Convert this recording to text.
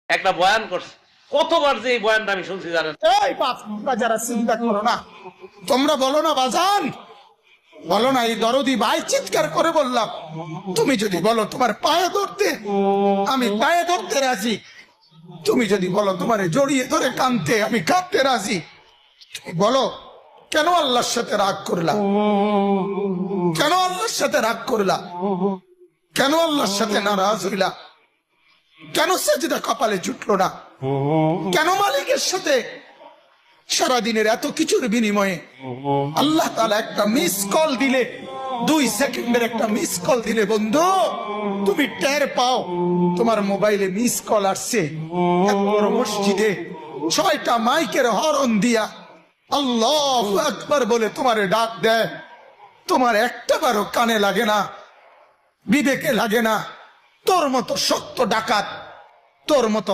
একটা বয়ান করছে, কতবার যে এই বয়ানটা আমি শুনছি জানেন। এই বাপ, তোমরা যারা চিন্তা করো না, তোমরা বলো না বাজান, বলো না এই দরদি ভাই চিৎকার করে বললাম, তুমি যদি বলো তোমার পায়ে ধরতে, আমি পায়ে ধরতে রাজি। তুমি যদি বলো তোমার জড়িয়ে ধরে কাঁদতে, আমি কাঁদতে রাজি। তুমি বলো কেন আল্লাহর সাথে রাগ করলা, কেন আল্লাহর সাথে রাগ করলা, কেন আল্লাহর সাথে নারাজ হইলা, কেন সেজদা কপালে জুটলো না, কেন মালিকের সাথে সারাদিনের এত কিছুর বিনিময়ে আল্লাহ তাআলা একটা মিস কল দিলে, 2 সেকেন্ডের একটা মিস কল দিলে বন্ধু তুমি টের পাও তোমার মোবাইলে মিস কল আসছে। এত বড় মসজিদে 6টা মাইকের হরন দিয়া আল্লাহু আকবার বলে তোমারে ডাক দেয়, তোমার একটা বারো কানে লাগে না, বিবেকে লাগে না। তোর মতো সত্য ডাকাত, তোর মতো